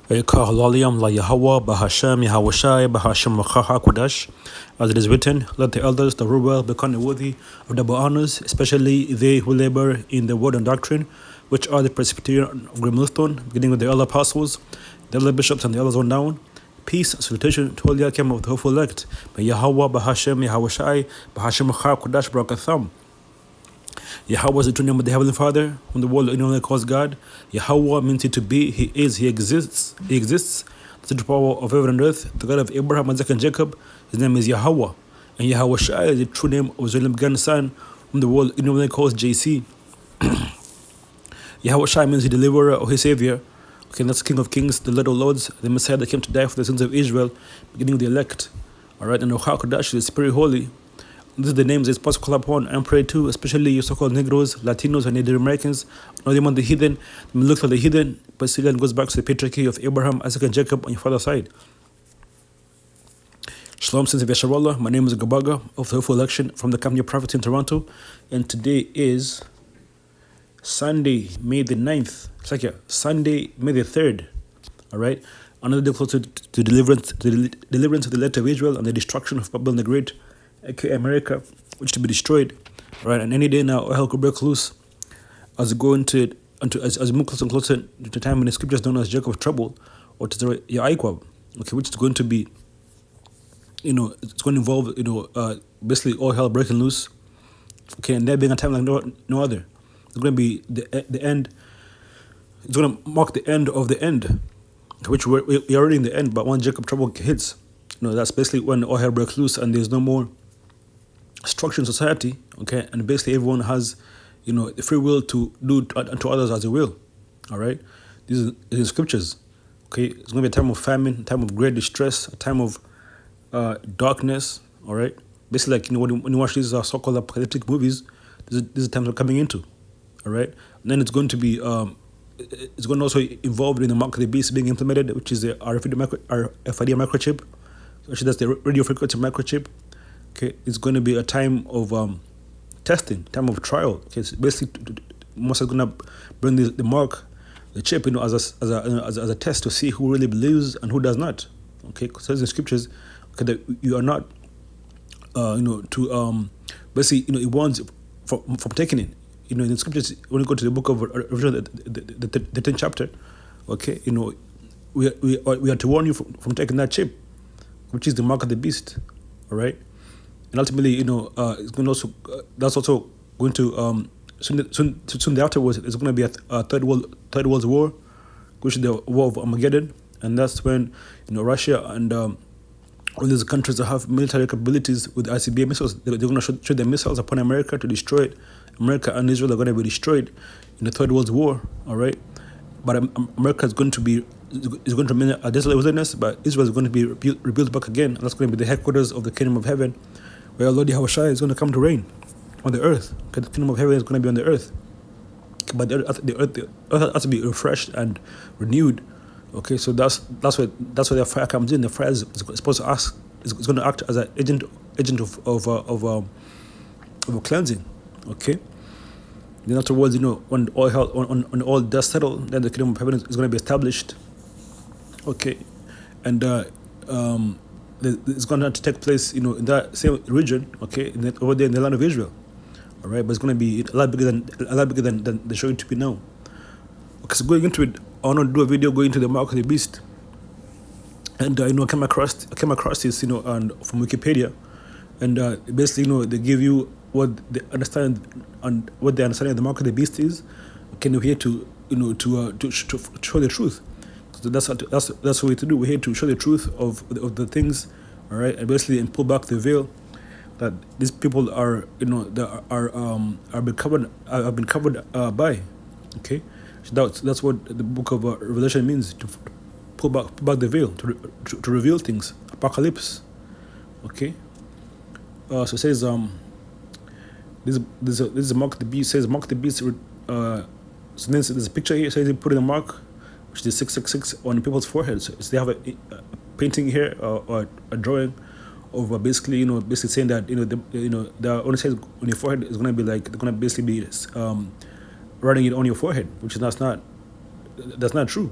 Kahalalim la Yahweh, Bahashem, Yahweh Bahashem Machaha Kodash. As it is written, let the elders, the rule become worthy of double honors, especially they who labor in the word and doctrine, which are the Presbyterian of Great Millstone, beginning with the elder apostles, the elder bishops, and the elders on down. Peace and salutation to all the Yakim of the hopeful elect. May Yahweh, Bahashem, Yahweh Bahashem Machaha Kodash, Barakatham. Yahweh is the true name of the Heavenly Father, whom the world only calls God. Yahweh means it to be, He is, He exists. He exists. The true power of heaven and earth, the God of Abraham, Isaac, and Jacob. His name is Yahweh. And Yahweh Shai is the true name of His only begotten Son, whom the world only calls JC. Yahweh Shai means the deliverer or His Savior. Okay, that's King of Kings, the Lord of Lords, the Messiah that came to die for the sins of Israel, beginning of the elect. Alright, and Ruach HaKodesh is Spirit Holy. These are the names it's supposed to call upon and pray to, especially you so-called Negroes, Latinos, and Native Americans. Not even the heathen. They look like the heathen, but still goes back to the patriarchy of Abraham, Isaac, and Jacob on your father's side. Shalom, Sins of Yasharallah. My name is Gabaga of the Hopeful Election from the Company of Prophets in Toronto. And today is Sunday, May the 9th. It's like Sunday, May the 3rd. All right? Another day closer to deliverance of the land of Israel and the destruction of Babylon the Great, aka America, which to be destroyed, right? And any day now, hell could break loose as we go into as we move closer and closer to the time when the scriptures known as Jacob's trouble, or to the Yaikwab, okay, which is going to be, it's going to involve, basically all hell breaking loose, okay, and there being a time like no other. It's going to be the end. It's going to mark the end of the end, which we're already in the end. But when Jacob trouble hits, that's basically when all hell breaks loose and there's no more structure in society, okay, and basically everyone has, the free will to do unto others as they will, all right. These are scriptures, okay. It's going to be a time of famine, a time of great distress, a time of darkness, all right. Basically, like when you watch these so-called apocalyptic movies, these are the times we're coming into, all right. And then it's going to be it's going to also involve in the mark of the beast being implemented, which is the RFID microchip. Actually, that's the radio frequency microchip. Okay, it's going to be a time of testing, time of trial. Okay, it's basically most is going to bring the mark, the chip, as a test to see who really believes and who does not. Okay, because it says in scriptures, okay, that you are not, to basically, it warns from taking it. In the scriptures, when you go to the book of Revelation, the 10th chapter, okay, we are to warn you from taking that chip, which is the mark of the beast, all right? And ultimately, it's going to also, that's also going to, soon afterwards, it's going to be a third world war, which is the war of Armageddon. And that's when, Russia and all these countries that have military capabilities with ICBM missiles, they're going to shoot their missiles upon America to destroy it. America and Israel are going to be destroyed in the Third World War, all right? But America is going to remain a desolate wilderness, but Israel is going to be rebuilt back again. And that's going to be the headquarters of the kingdom of heaven, where Lord Yahweh Shai is going to come to reign on the earth. Okay, the kingdom of heaven is going to be on the earth. But the earth has to be refreshed and renewed. Okay, so that's where the fire comes in. The fire is supposed to is going to act as an agent of a cleansing. Okay. Then afterwards, when all hell, when all dust settle, then the kingdom of heaven is going to be established. Okay, and it's going to take place, in that same region. Okay, over there in the land of Israel. All right, but it's going to be a lot bigger than they show it to be now. Okay, so going into it, I want to do a video going into the mark of the beast, and I came across this, and from Wikipedia, and basically, they give you what the understanding of the mark of the beast is. Okay, we're here to show the truth. So that's the way to do. We're here to show the truth of the things, all right, and basically and pull back the veil that these people are have been covered by. Okay, so that's what the book of Revelation means, to pull back the veil, to reveal things. Apocalypse. Okay, so it says This is mark the beast. Says mark the beast. So then there's a picture here. It says they put in a mark, which is 666 on people's foreheads. So they have a painting here or a drawing of basically basically saying that the only says on your forehead is going to be like they're going to basically be writing it on your forehead, which is that's not true.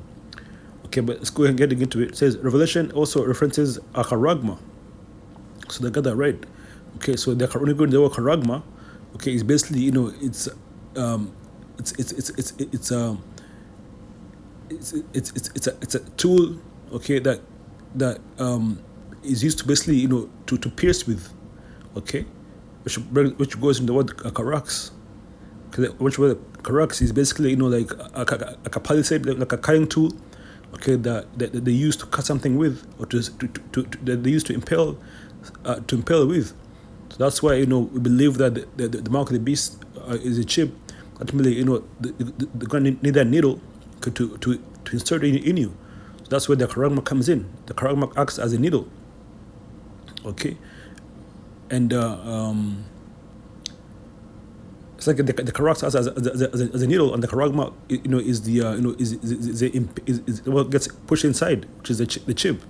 Okay, but let's go ahead and getting into it. It says Revelation also references a charagma. So they got that right. Okay, so the when you go to the word charagma, okay, it's basically, um it's it's it's it's it's um it's a tool, okay, that is used to basically, to pierce with, okay, which goes in the word karax. Which word karax is basically, like a palisade, like a cutting tool, okay, that they use to cut something with, or that they use to impale with. So that's why, we believe that the mark of the beast is a chip. Ultimately, they're going to need that needle to insert it in you. So that's where the charagma comes in. The charagma acts as a needle. Okay, and it's like the charagma acts as a needle, and the charagma, is the is what gets pushed inside, which is the chip.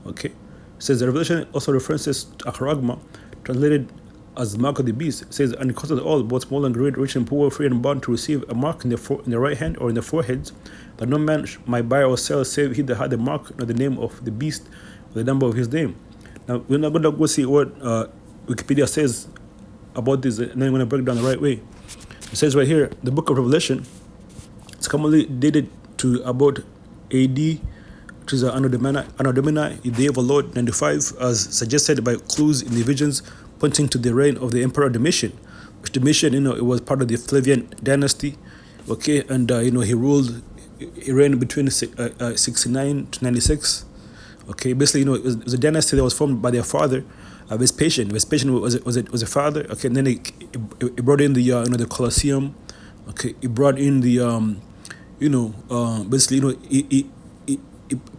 Okay, it says the Revelation also references a charagma, translated as the mark of the beast. It says, and it causes all, both small and great, rich and poor, free and bond, to receive a mark in the right hand or in the foreheads, that no man might buy or sell save he that had the mark, nor the name of the beast, or the number of his name. Now we're not going to go see what Wikipedia says about this, and then I'm going to break it down the right way. It says right here, the book of Revelation is commonly dated to about AD, which is Anno Domini, the day of the Lord 95, as suggested by clues in the visions pointing to the reign of the Emperor Domitian, which Domitian, it was part of the Flavian dynasty, okay, and he reigned between 69 to 96, okay. Basically, it was a dynasty that was formed by their father, Vespasian. Vespasian was a father, okay, and then he brought in the Colosseum, okay. He brought in the basically, he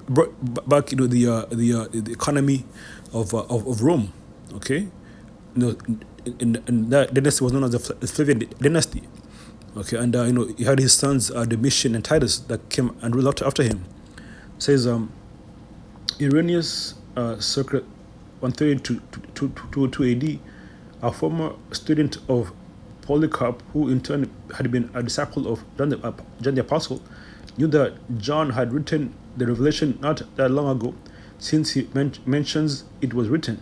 brought back, the economy of Rome, okay. And that dynasty was known as the Flavian dynasty, okay. And he had his sons Domitian and Titus that came and ruled after him. It says Irenaeus, circa 130 to 202 AD, a former student of Polycarp, who in turn had been a disciple of John the Apostle, knew that John had written the Revelation not that long ago, since he mentions it was written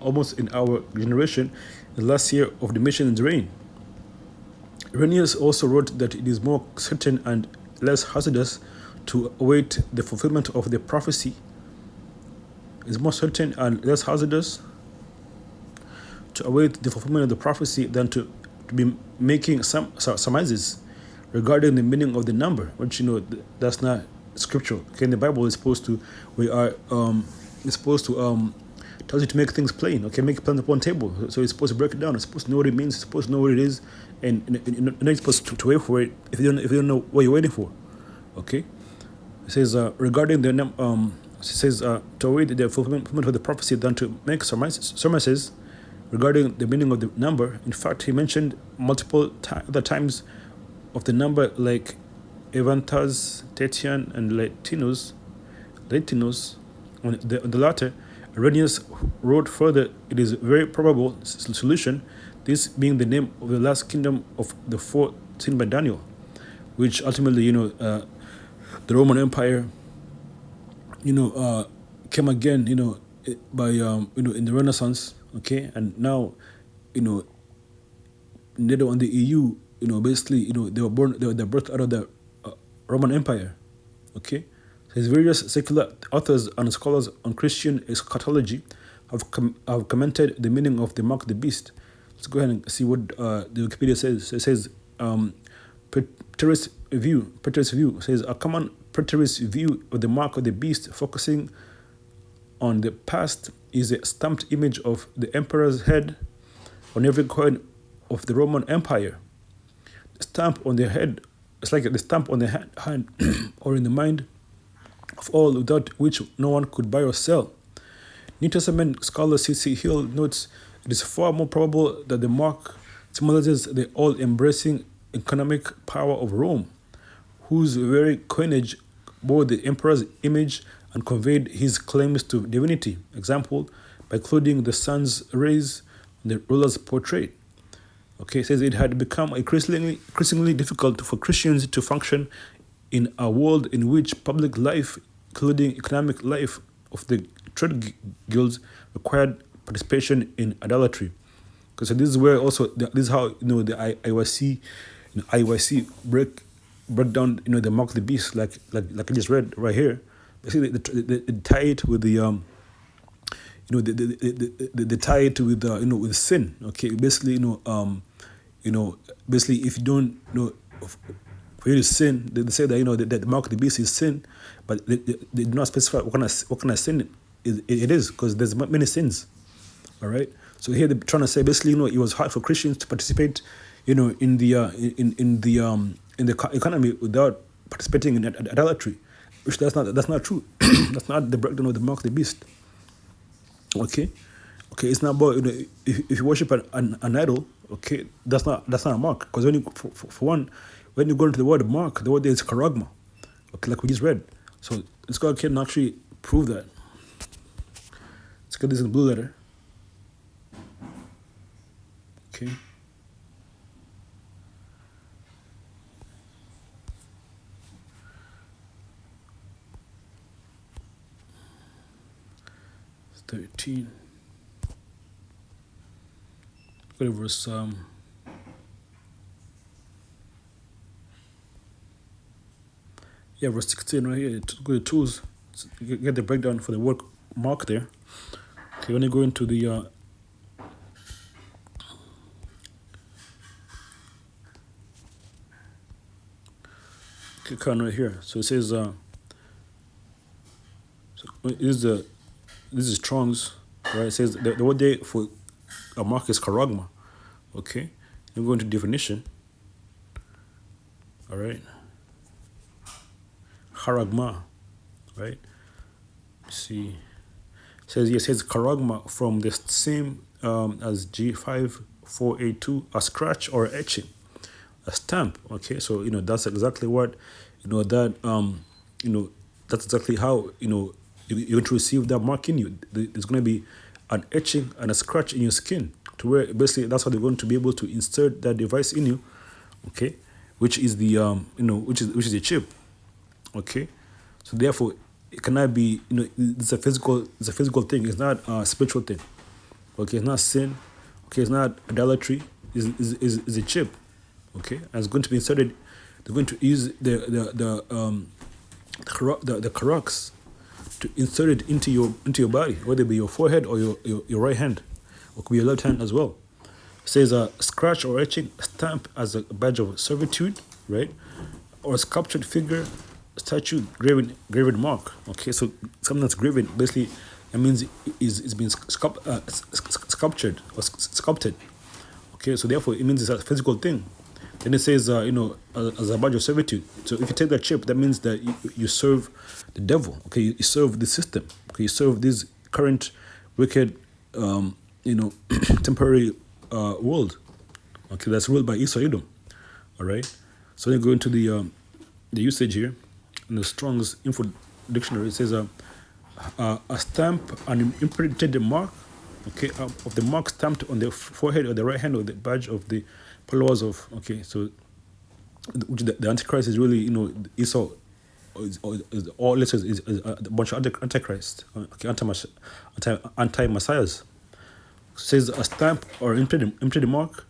almost in our generation, the last year of Domitian's reign. Irenaeus also wrote that it is more certain and less hazardous to await the fulfillment of the prophecy. It's more certain and less hazardous to await the fulfillment of the prophecy than to be making some surmises regarding the meaning of the number, which that's not scriptural. Okay, in the Bible is supposed to tells you to make things plain. Okay, make it plain upon table. So you're supposed to break it down. You're supposed to know what it means. You're supposed to know what it is, and you're not supposed to wait for it if you don't know what you're waiting for. Okay, it says regarding the it says to await the fulfillment of the prophecy than to make surmises regarding the meaning of the number. In fact, he mentioned multiple other times of the number, like Evantas, Tatian, and Latinus. On the latter, Irenaeus wrote further, it is very probable solution, this being the name of the last kingdom of the four seen by Daniel, which ultimately, the Roman Empire, came again, by in the Renaissance, okay, and now, NATO and the EU, basically, they were birthed out of the Roman Empire, okay. His various secular authors and scholars on Christian eschatology have commented the meaning of the mark of the beast. Let's go ahead and see what the Wikipedia says. It says, preterist view says, a common preterist view of the mark of the beast focusing on the past is a stamped image of the emperor's head on every coin of the Roman Empire. The stamp on the head, it's like the stamp on the hand or in the mind of all, without which no one could buy or sell. New Testament scholar C.C. Hill notes it is far more probable that the mark symbolizes the all-embracing economic power of Rome, whose very coinage bore the emperor's image and conveyed his claims to divinity. Example, by including the sun's rays on the ruler's portrait. Okay, it says it had become increasingly difficult for Christians to function in a world in which public life including economic life of the trade guilds, required participation in idolatry. Because so this is where also this is how the IYC, break down the mark of the beast, like I just read right here. Basically, they tie it with the they tie it with with sin. Okay, basically basically if you don't for you to sin, they say that that the mark of the beast is sin, but they do not specify what kind of sin it is, because there's many sins. All right. So here they're trying to say basically, it was hard for Christians to participate, in the economy without participating in idolatry, which that's not true. That's not the breakdown of the mark of the beast. Okay, it's not about if you worship an idol. Okay, that's not a mark, because when you for one, when you go into the word mark, the word there is charagma. Okay, like we just read. So this God can actually prove that. Let's get this in the blue letter. Okay. It's 13. Go to verse verse 16 right here. Go to tools. Get the breakdown for the word mark there. Okay, when you go into the click on right here. So it says this is Strong's, right? It says the word there for a mark is charagma. Okay, you go into definition. All right, charagma, right? See, it says charagma from the same as G5482, a scratch or etching, a stamp. Okay, so that's exactly what that's exactly how you're going to receive that mark in you. There's going to be an etching and a scratch in your skin, to where basically that's how they're going to be able to insert that device in you. Okay, which is the which is a chip. Okay, so therefore it cannot be it's a physical thing. It's not a spiritual thing. Okay, it's not sin. Okay, it's not idolatry. Is a chip. Okay, and it's going to be inserted. They're going to use the crux to insert it into your body, whether it be your forehead or your right hand, or could be your left hand as well. It says a scratch or etching, stamp as a badge of servitude, right? Or a sculptured figure, statue, graven mark. Okay, so something that's graven, basically, it means it's been sculptured or sculpted. Okay, so therefore it means it's a physical thing. Then it says, as a badge of servitude. So if you take that chip, that means that you serve the devil. Okay, you serve the system. Okay, you serve this current wicked, temporary world. Okay, that's ruled by Esau Edom. All right. So then go into the usage here in the Strong's Info Dictionary. It says a stamp, an imprinted mark. Okay, of the mark stamped on the forehead or the right hand, or the badge of the followers of. Okay, so which the Antichrist is really Esau, all letters is a bunch of Antichrist. Okay, anti-messiahs. Says a stamp or imprinted mark.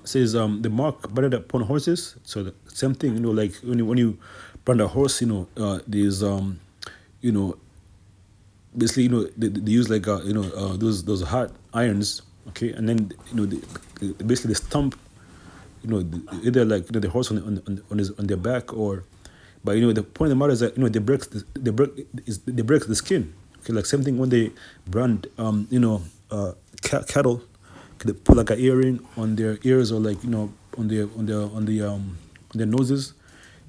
Says the mark branded upon horses. So the same thing, like when you brand a horse, there's basically they use like those hot irons. Okay, and then basically they stamp either like the horse on their back, or but the point of the matter is that they break the skin. Okay, like same thing when they brand cattle, they put like an earring on their ears, or like on their noses.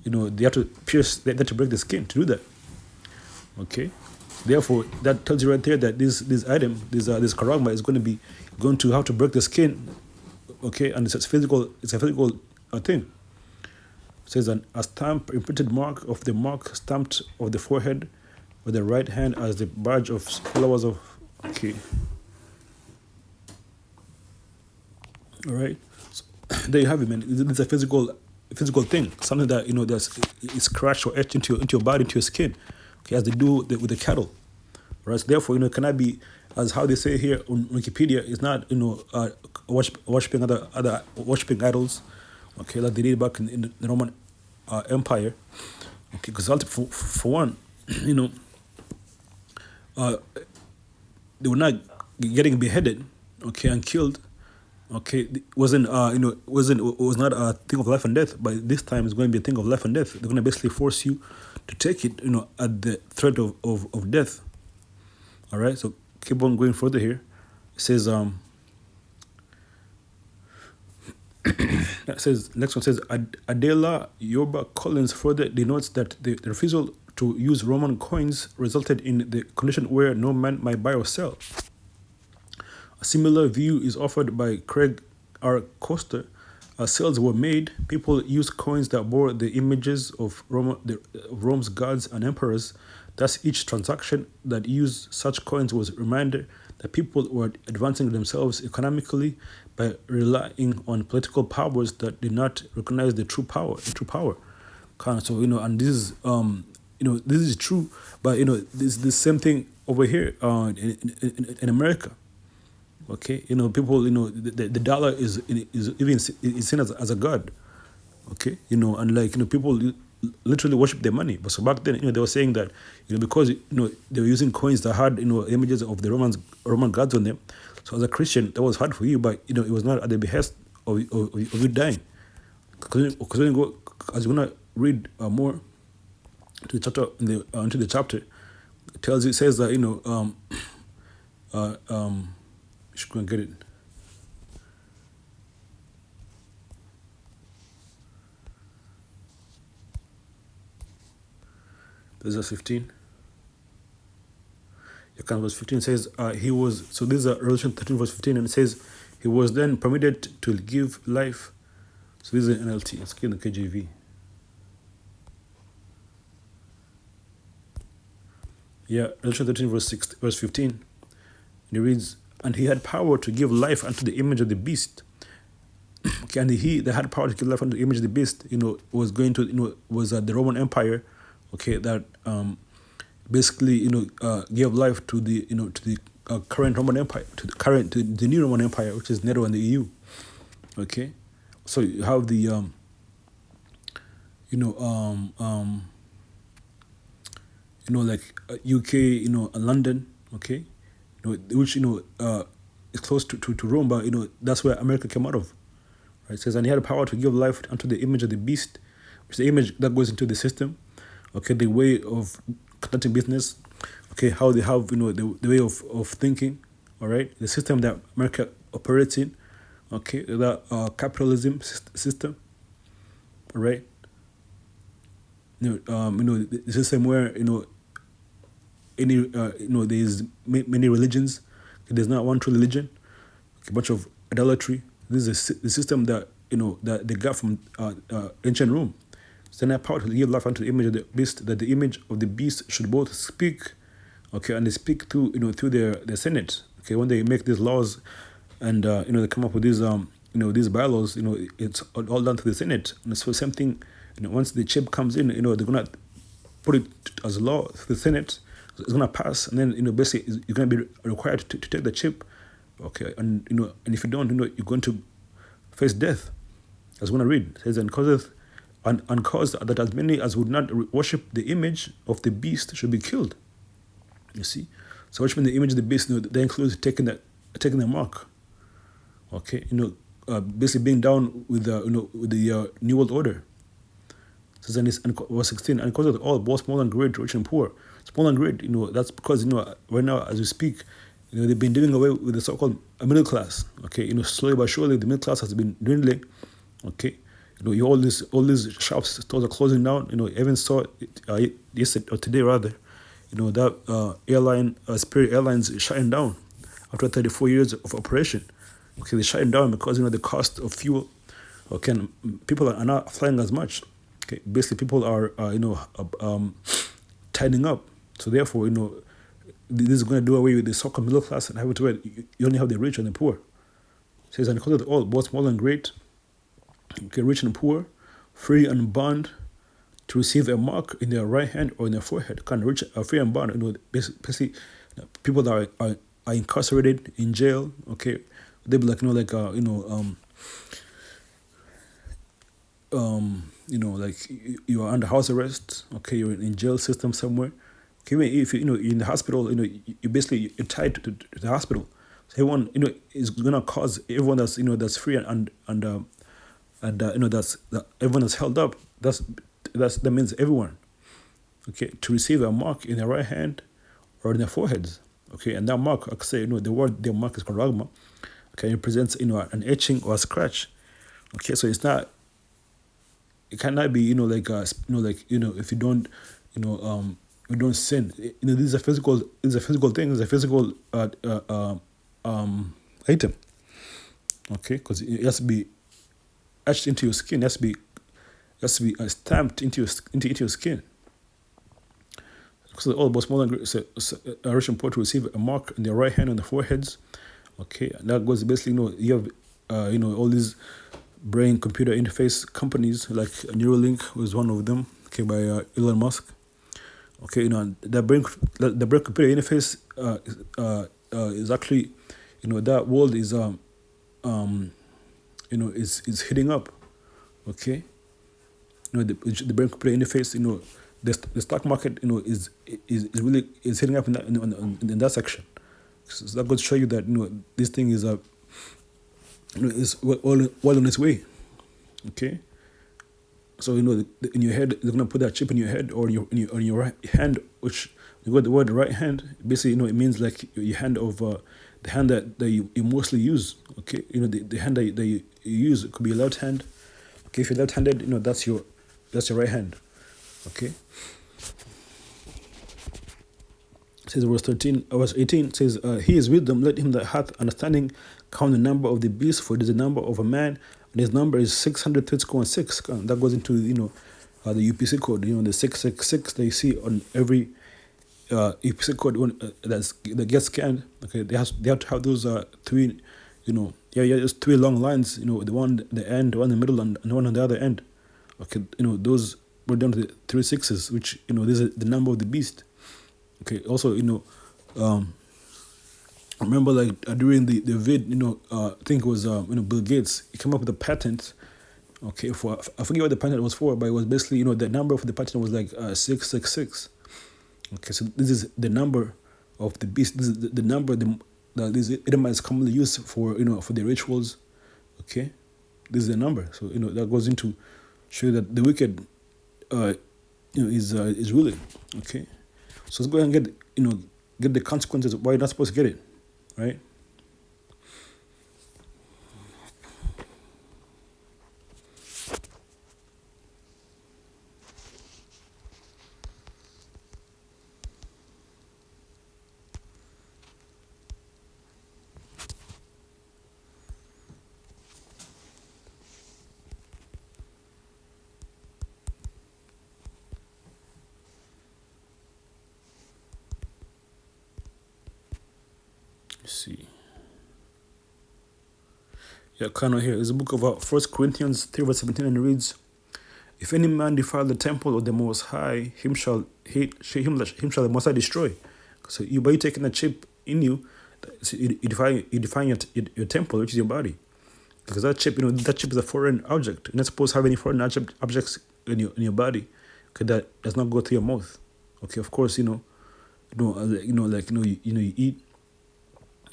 They have to pierce, they have to break the skin to do that. Okay, therefore that tells you right there that this item, this charagma, is going to have to break the skin. Okay, and it's a physical thing. It says a stamp, imprinted mark of the mark stamped of the forehead or the right hand as the badge of followers of. Okay. All right. So, there you have it, man. It's a physical thing, something that that's scratched or etched into your body, into your skin. okay, as they do with the cattle, right? So therefore, it cannot be as how they say here on Wikipedia. It's not worshiping other worshiping idols, okay, like they did back in the Roman Empire, okay, because for one, you know, uh, they were not getting beheaded, okay, and killed. Okay, it wasn't it was not a thing of life and death, but this time it's going to be a thing of life and death. They're going to basically force you to take it, at the threat of death. All right, so keep on going further here. It says next one says Adela Yoba Collins further denotes that the refusal to use Roman coins resulted in the condition where no man might buy or sell. A similar view is offered by Craig R. Coster. As sales were made, people used coins that bore the images of Rome's gods and emperors. Thus, each transaction that used such coins was a reminder that people were advancing themselves economically by relying on political powers that did not recognize the true power. So and this is this is true, but this the same thing over here in America. Okay, people, the dollar is even is seen as a god. Okay, and people literally worship their money. But so back then, they were saying that because they were using coins that had images of the Roman gods on them. So as a Christian, that was hard for you, but it was not at the behest of you dying. Because when you go, as you're gonna read more to the chapter into the chapter, it says that should go and get it. This is 15. Verse 15 says he was. So this is Revelation 13 verse 15, and it says he was then permitted to give life. So this is an NLT. Let's get in the KJV. Yeah, Revelation 13 verse 15. And it reads, and he had power to give life unto the image of the beast. Okay, and he that had power to give life unto the image of the beast, was going to, was the Roman Empire. Okay, that basically, gave life to the, to the current Roman Empire, to the new Roman Empire, which is NATO and the EU. Okay, so you have the, UK, London. Okay, which is close to Rome, but that's where America came out of. Right? It says, and he had power to give life unto the image of the beast, which is the image that goes into the system. Okay, the way of conducting business. Okay, how they have the way of thinking. All right, the system that America operates in. Okay, the capitalism system. All right. The system where there's many religions. There's not one true religion. A bunch of idolatry. This is the system that that they got from ancient Rome. So then, power to give life unto the image of the beast, that the image of the beast should both speak, okay, and they speak through through their senate. Okay, when they make these laws, and they come up with these these bylaws. It's all done to the senate. And so same thing. Once the chip comes in, they're gonna put it as law to the senate. It's gonna pass, and then basically you're gonna be required to take the chip, okay, and and if you don't, you're going to face death. As we're gonna read, it says, and caused that as many as would not worship the image of the beast should be killed. You see, so worshiping the image of the beast, that includes taking the mark. Okay, basically being down with the New World Order. It says in verse 16, and caused all, both small and great, rich and poor. Small and great, that's because right now as we speak, they've been doing away with the so-called middle class. Okay, slowly but surely the middle class has been dwindling. Okay, all these shops, stores are closing down. I even saw yesterday or today rather, that airline, Spirit Airlines is shutting down after 34 years of operation. Okay, they're shutting down because the cost of fuel. Okay, and people are not flying as much. Okay, basically people are tightening up. So therefore, this is going to do away with the so-called middle class and have it where you only have the rich and the poor. It says, and because of all, both small and great, okay, rich and poor, free and bond, to receive a mark in their right hand or in their forehead can reach a free and bond. Basically, people that are incarcerated in jail. Okay, they be like like you are under house arrest. Okay, you're in jail system somewhere. Okay, even if you're in the hospital, you basically you're tied to the hospital. So everyone is gonna cause everyone that's free and that everyone that's held up. That means everyone. Okay, to receive a mark in their right hand or in their foreheads. Okay, and that mark, like I say, the word their mark is karagma. Okay, it represents an etching or a scratch. Okay, so it cannot be if you don't sin. This is a physical thing. It's a physical item. Okay, because it has to be etched into your skin. It has to be stamped into your skin. So all but more than a Russian poet to receive a mark in their right hand on the foreheads. Okay, and that goes basically you have all these brain computer interface companies like Neuralink was one of them. Okay, by Elon Musk. Okay, the brain computer interface is actually that world is is heating up. Okay, the brain computer interface the stock market is really is hitting up in that section. So that goes to show you that this thing is is well on its way. Okay, so in your head they're gonna put that chip in your head or in your right hand, which you got the word right hand. Basically, it means like your hand of the hand that you mostly use. Okay, the hand that you use. It could be your left hand. Okay, if you're left-handed, that's your right hand. Okay. It says verse 18 says, he is wisdom, let him that hath understanding count the number of the beast, for it is the number of a man, and his number is 606. That goes into the UPC code, the 666 that you see on every UPC code that gets scanned. Okay, they have to have those three, just three long lines, the one at the end, the one in the middle, and the one on the other end. Okay, those brought down to the 3 6s, which this is the number of the beast. Okay, also remember like during the vid, I think it was Bill Gates. He came up with a patent. Okay, for I forget what the patent was for, but it was basically the number for the patent was like 666. Okay, so this is the number of the beast. This is the number that these Edomites commonly used for for their rituals. Okay, this is the number. So that goes into show that the wicked is ruling. Okay. So let's go ahead and get the consequences of why you're not supposed to get it, right? Let's see. Yeah, kind of here. It's a book of 1 Corinthians 3 verse 17, and it reads, if any man defile the temple of the Most High, him shall the Most High destroy. So by you taking a chip in you, you define your temple, which is your body. Because that chip is a foreign object. You're not supposed to have any foreign objects in your body. Okay, that does not go through your mouth. Okay, of course, you eat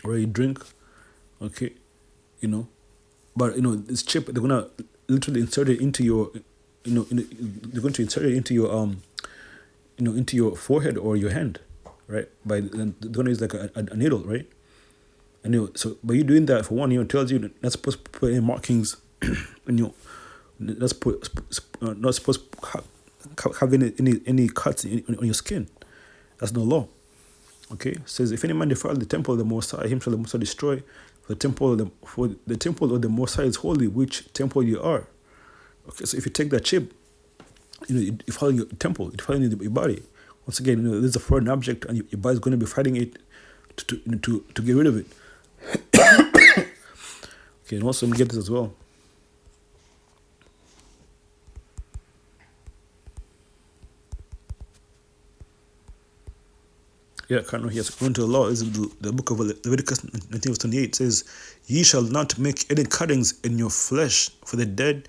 or you drink. Okay, but this chip, they're gonna literally insert it into your they're going to insert it into your into your forehead or your hand, right? They're going to use like a needle, right? And so by you doing that, for one, it tells you that not supposed to put any markings and not supposed to have any cuts on your skin. That's no law. Okay, it says if any man defile the temple of the Most High, him shall the Most High destroy. For the temple of the Most High is holy, which temple you are. Okay, so if you take that chip, you defile your temple, you defile your body. Once again, this is a foreign object, and your body is going to be fighting it to get rid of it. Okay, and also let me get this as well. Yeah, kind of. Yes, according to the law, is the book of Leviticus 19 verse 28 says, "Ye shall not make any cuttings in your flesh for the dead,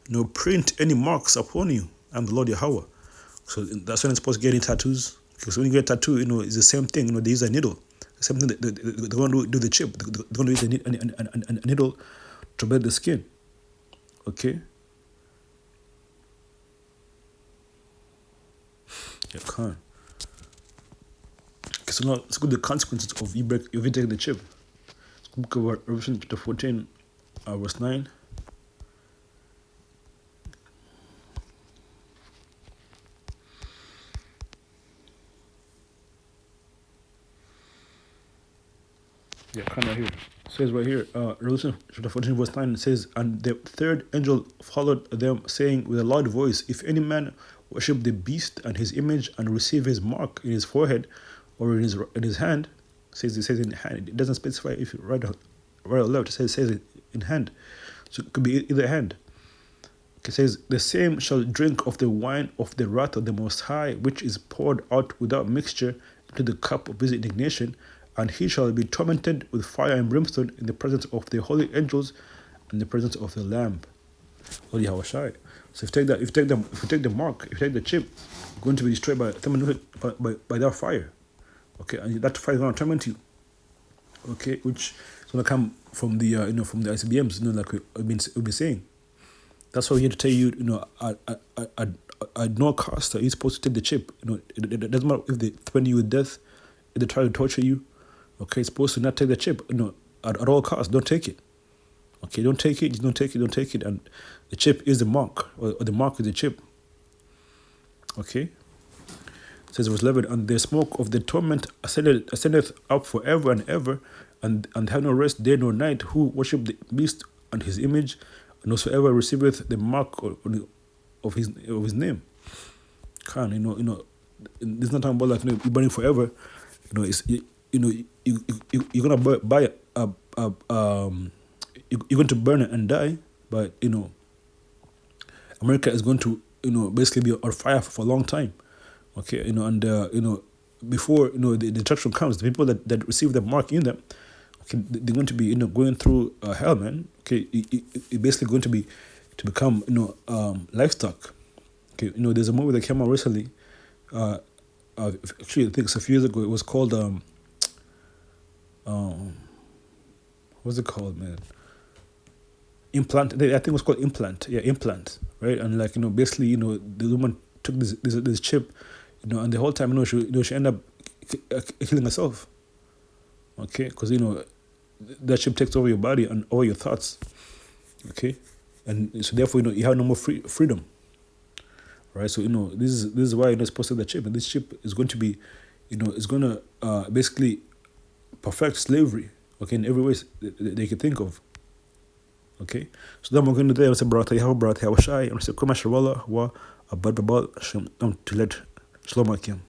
nor print any marks upon you. I'm the Lord Yahweh." So that's when it's supposed to get any tattoos. Because when you get a tattoo, it's the same thing. They use a needle. The same thing they're going to do the chip. They're going to use a needle to build the skin. Okay. Yeah, can't. Okay, so now let's go to the consequences of if you take the chip. Book of Revelation chapter 14, verse 9. Yeah, kind of here. It says right here, Revelation chapter 14, verse 9, it says, "And the third angel followed them, saying with a loud voice, If any man worship the beast and his image and receive his mark in his forehead or in his hand," it says in hand. It doesn't specify if you right or left. It says it in hand. So it could be either hand. It says, "The same shall drink of the wine of the wrath of the Most High, which is poured out without mixture into the cup of his indignation, and he shall be tormented with fire and brimstone in the presence of the holy angels and the presence of the Lamb." Holy Hawashai. So if you take the mark, if you take the chip, you're going to be destroyed by that fire. Okay, and that fire is going to torment you. Okay, which is going to come from the from the ICBMs, like we've been saying. That's why we have to tell you, at no cost, you're supposed to take the chip. It doesn't matter if they threaten you with death, if they try to torture you. Okay, you're supposed to not take the chip. At all costs, don't take it. Okay, don't take it. Don't take it. And the chip is the mark, or the mark is the chip. Okay. It says verse 11, "And the smoke of the torment ascendeth up forever and ever, and have no rest day nor night, who worship the beast and his image, and whosoever receiveth the mark of his name." It's not talking about like you burning forever. It's you're gonna buy you're going to burn it and die, but America is going to basically be on fire for a long time. Okay, and before the destruction comes, the people that receive the mark in them, okay, they're going to be going through hell, man. Okay, it basically going to become livestock. Okay, there's a movie that came out recently. Actually, I think it's a few years ago. It was called what's it called, man? Implant. I think it was called Implant. Yeah, Implant. Right, and like basically the woman took this chip, and the whole time she ended up killing herself. Okay, because that chip takes over your body and over your thoughts. Okay, and so therefore you have no more freedom. Right, so this is why you're supposed to take the chip, and this chip is going to be, is going to basically perfect slavery. Okay, in every way they can think of. Okay, so then we're going to do is brata Yahweh Shai, and say Kuma Shawala wa Abad Babal Shem Tilet Shlomakim.